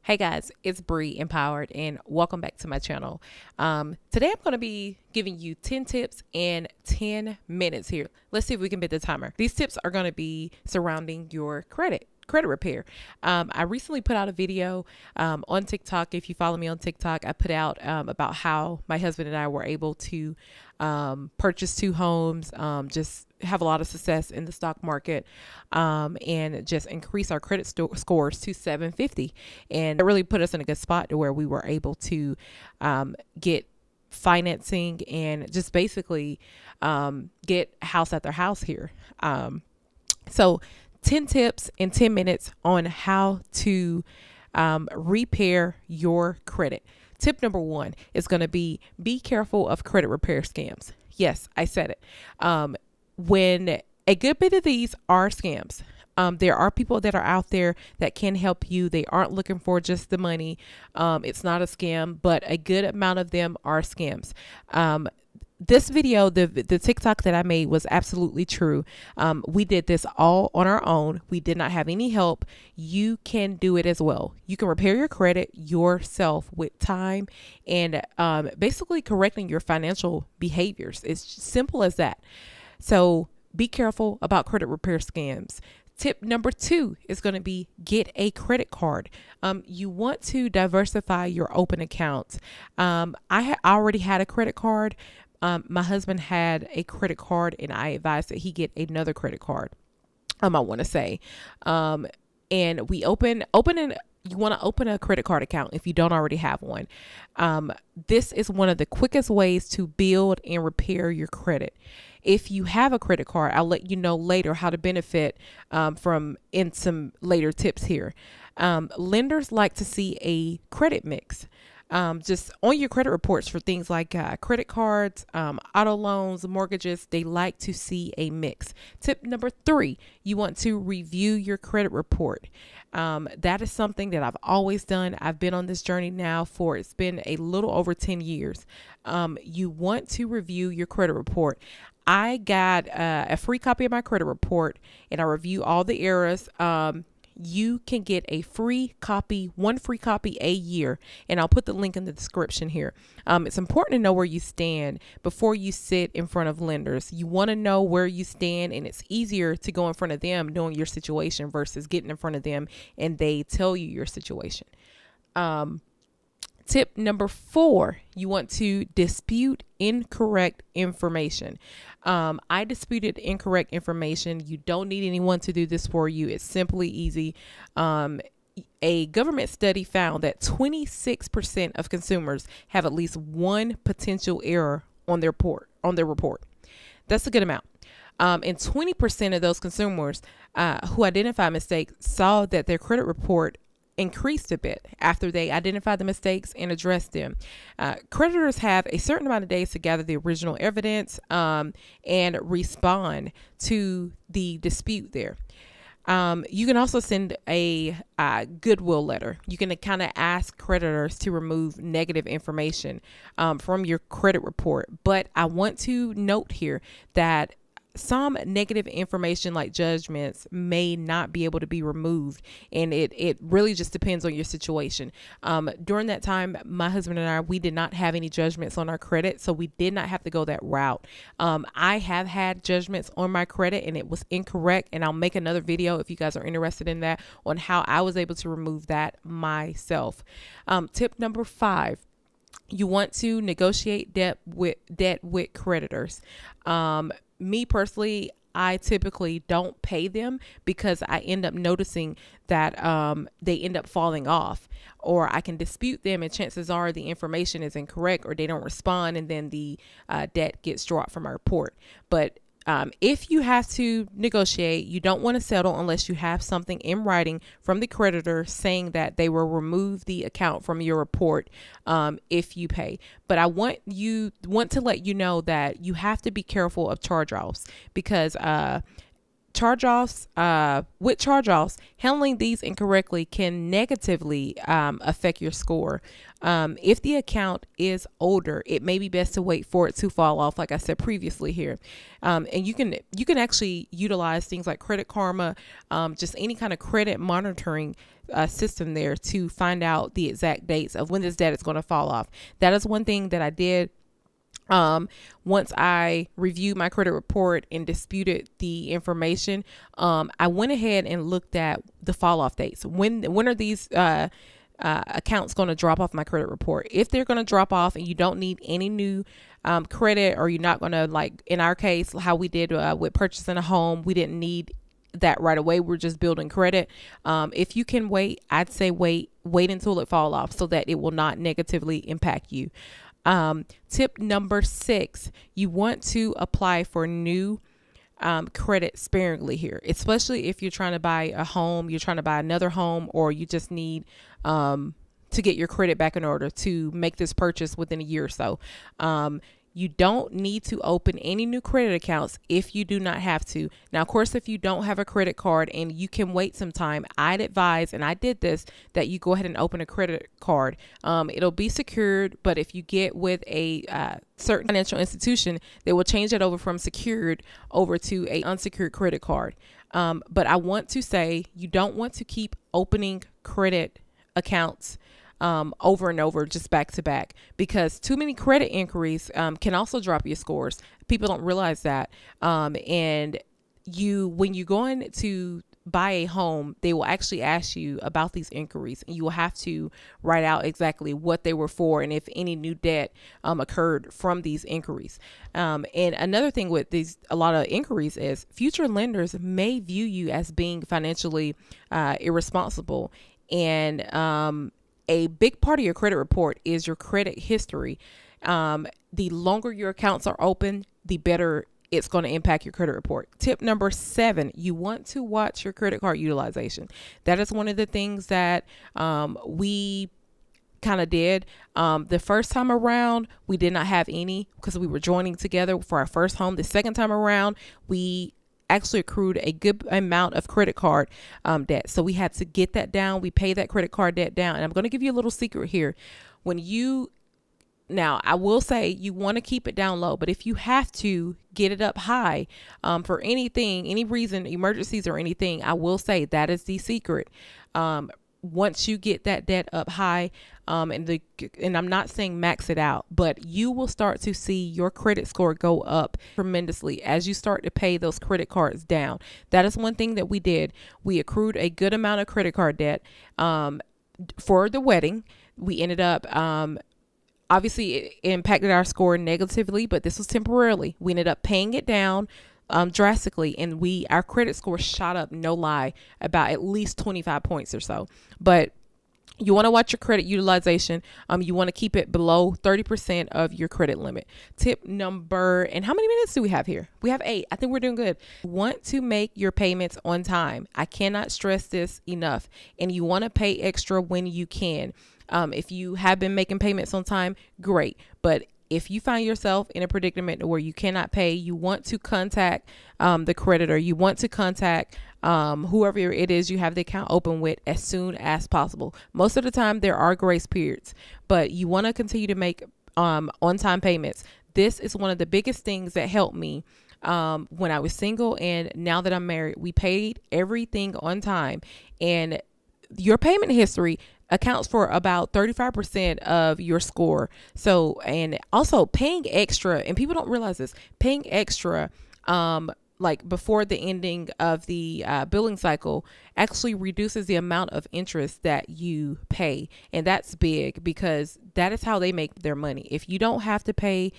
Hey guys, it's BriiEmpowered and welcome back to my channel. Today I'm going to be giving you 10 tips in 10 minutes here. Let's see if we can beat the timer. These tips are going to be surrounding your credit repair. I recently put out a video on TikTok. If you follow me on TikTok, I put out about how my husband and I were able to purchase 2 homes, just have a lot of success in the stock market, and just increase our credit scores to 750. And it really put us in a good spot to where we were able to get financing and just basically get house after house here. So 10 tips in 10 minutes on how to repair your credit. Tip number 1 is going to be careful of credit repair scams. Yes, I said it. When a good bit of these are scams, there are people that are out there that can help you. They aren't looking for just the money. It's not a scam, but a good amount of them are scams. This video, the TikTok that I made was absolutely true. We did this all on our own. We did not have any help. You can do it as well. You can repair your credit yourself with time and basically correcting your financial behaviors. It's simple as that. So be careful about credit repair scams. Tip number 2 is going to be get a credit card. You want to diversify your open accounts. I already had a credit card. My husband had a credit card and I advised that he get another credit card. I want to say, and we you want to open a credit card account if you don't already have one. This is one of the quickest ways to build and repair your credit. If you have a credit card, I'll let you know later how to benefit in some later tips here. Lenders like to see a credit mix. Just on your credit reports for things like credit cards, auto loans, mortgages, they like to see a mix. Tip number 3, you want to review your credit report. That is something that I've always done. I've been on this journey now it's been a little over 10 years. You want to review your credit report. I got a free copy of my credit report and I review all the errors. You can get a free copy, one free copy a year. And I'll put the link in the description here. It's important to know where you stand before you sit in front of lenders. You want to know where you stand, and it's easier to go in front of them knowing your situation versus getting in front of them and they tell you your situation. Tip number 4, you want to dispute incorrect information. I disputed incorrect information. You don't need anyone to do this for you. It's simply easy. A government study found that 26% of consumers have at least one potential error on their report. That's a good amount. And 20% of those consumers who identify mistakes saw that their credit report increased a bit after they identified the mistakes and addressed them. Creditors have a certain amount of days to gather the original evidence and respond to the dispute there. You can also send a goodwill letter. You can kind of ask creditors to remove negative information from your credit report. But I want to note here that some negative information like judgments may not be able to be removed, and it really just depends on your situation. During that time, my husband and I, we did not have any judgments on our credit, so we did not have to go that route. I have had judgments on my credit and it was incorrect, and I'll make another video if you guys are interested in that on how I was able to remove that myself. Tip number 5. You want to negotiate debt with creditors. Me personally, I typically don't pay them because I end up noticing that they end up falling off, or I can dispute them and chances are the information is incorrect or they don't respond, and then the debt gets dropped from our report. But if you have to negotiate, you don't want to settle unless you have something in writing from the creditor saying that they will remove the account from your report if you pay. But I want to let you know that you have to be careful of charge-offs because charge-offs, handling these incorrectly can negatively affect your score. If the account is older, it may be best to wait for it to fall off, like I said previously here. And you can actually utilize things like Credit Karma, just any kind of credit monitoring system there to find out the exact dates of when this debt is going to fall off. That is one thing that I did. Once I reviewed my credit report and disputed the information, I went ahead and looked at the fall off dates. When are these accounts going to drop off my credit report? If they're going to drop off and you don't need any new credit, or you're not going to, like in our case, how we did with purchasing a home, we didn't need that right away. We're just building credit. If you can wait, I'd say wait until it fall off so that it will not negatively impact you. Tip number 6, you want to apply for new credit sparingly here, especially if you're trying to buy a home, you're trying to buy another home, or you just need to get your credit back in order to make this purchase within a year or so. You don't need to open any new credit accounts if you do not have to. Now, of course, if you don't have a credit card and you can wait some time, I'd advise, and I did this, that you go ahead and open a credit card. It'll be secured, but if you get with a certain financial institution, they will change it over from secured over to a unsecured credit card. But I want to say you don't want to keep opening credit accounts over and over, just back to back, because too many credit inquiries can also drop your scores. People don't realize that. And when you're going to buy a home, they will actually ask you about these inquiries, and you will have to write out exactly what they were for and if any new debt occurred from these inquiries. And another thing with a lot of inquiries is future lenders may view you as being financially irresponsible. And a big part of your credit report is your credit history. The longer your accounts are open, the better it's going to impact your credit report. Tip number 7, you want to watch your credit card utilization. That is one of the things that we kind of did. The first time around, we did not have any because we were joining together for our first home. The second time around, we actually accrued a good amount of credit card debt. So we had to get that down. We pay that credit card debt down. And I'm going to give you a little secret here. Now, I will say you want to keep it down low, but if you have to get it up high for anything, any reason, emergencies or anything, I will say that is the secret. Once you get that debt up high, and I'm not saying max it out, but you will start to see your credit score go up tremendously as you start to pay those credit cards down. That is one thing that we did. We accrued a good amount of credit card debt for the wedding. We ended up obviously it impacted our score negatively, but this was temporarily. We ended up paying it down drastically, and our credit score shot up, no lie, about at least 25 points or so. But you want to watch your credit utilization. You want to keep it below 30% of your credit limit. Tip number, and how many minutes do we have here? We have 8. I think we're doing good. Want to make your payments on time. I cannot stress this enough. And you want to pay extra when you can. If you have been making payments on time, great. But if you find yourself in a predicament where you cannot pay, you want to contact the creditor. You want to contact whoever it is you have the account open with as soon as possible. Most of the time there are grace periods, but you want to continue to make on-time payments. This is one of the biggest things that helped me when I was single, and now that I'm married. We paid everything on time, and your payment history accounts for about 35% of your score. So, and also paying extra, and people don't realize this, paying extra, like before the ending of the billing cycle actually reduces the amount of interest that you pay. And that's big because that is how they make their money. If you don't have to pay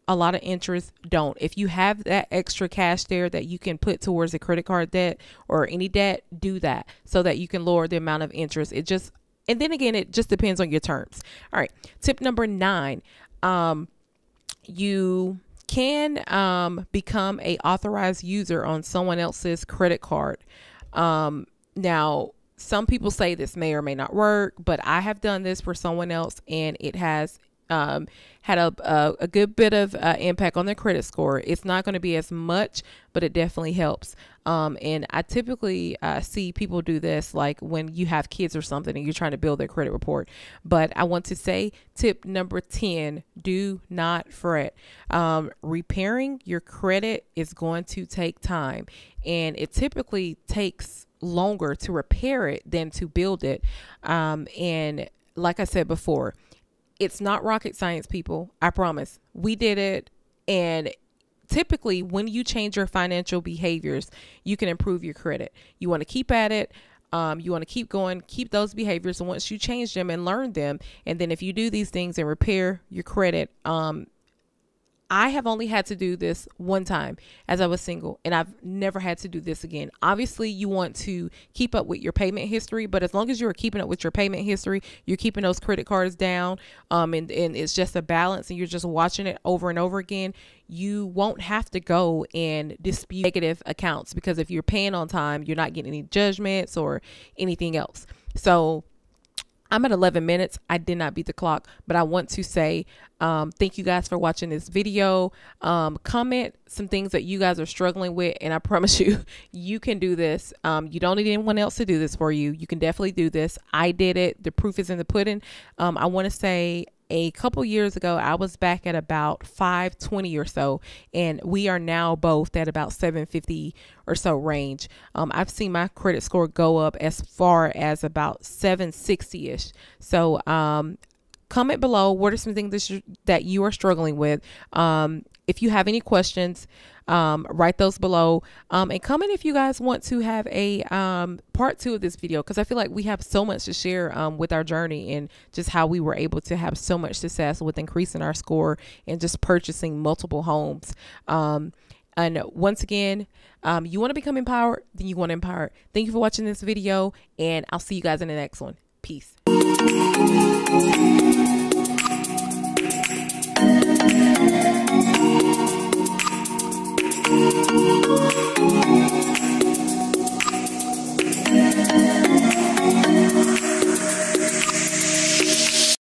a lot of interest, don't. If you have that extra cash there that you can put towards a credit card debt or any debt, do that so that you can lower the amount of interest. And then again, it just depends on your terms. All right. Tip number 9. You can become a authorized user on someone else's credit card. Now, some people say this may or may not work, but I have done this for someone else, and it has had a good bit of impact on their credit score. It's not going to be as much, but it definitely helps. And I typically see people do this like when you have kids or something and you're trying to build their credit report. But I want to say tip number 10, do not fret. Repairing your credit is going to take time, and it typically takes longer to repair it than to build it. And like I said before, it's not rocket science, people. I promise. We did it. And typically when you change your financial behaviors, you can improve your credit. You want to keep at it. You want to keep going, keep those behaviors. And once you change them and learn them, and then if you do these things and repair your credit, I have only had to do this one time as I was single, and I've never had to do this again. Obviously, you want to keep up with your payment history, but as long as you're keeping up with your payment history, you're keeping those credit cards down, and it's just a balance, and you're just watching it over and over again, you won't have to go and dispute negative accounts, because if you're paying on time, you're not getting any judgments or anything else. So I'm at 11 minutes. I did not beat the clock, but I want to say thank you guys for watching this video. Comment some things that you guys are struggling with, and I promise you, you can do this. You don't need anyone else to do this for you. You can definitely do this. I did it. The proof is in the pudding. I want to say a couple years ago, I was back at about 520 or so, and we are now both at about 750 or so range. I've seen my credit score go up as far as about 760-ish. So comment below, what are some things that you are struggling with? If you have any questions, write those below, and comment if you guys want to have a part 2 of this video, because I feel like we have so much to share with our journey and just how we were able to have so much success with increasing our score and just purchasing multiple homes. And once again, you want to become empowered, then you want to empower. Thank you for watching this video, and I'll see you guys in the next one. Peace.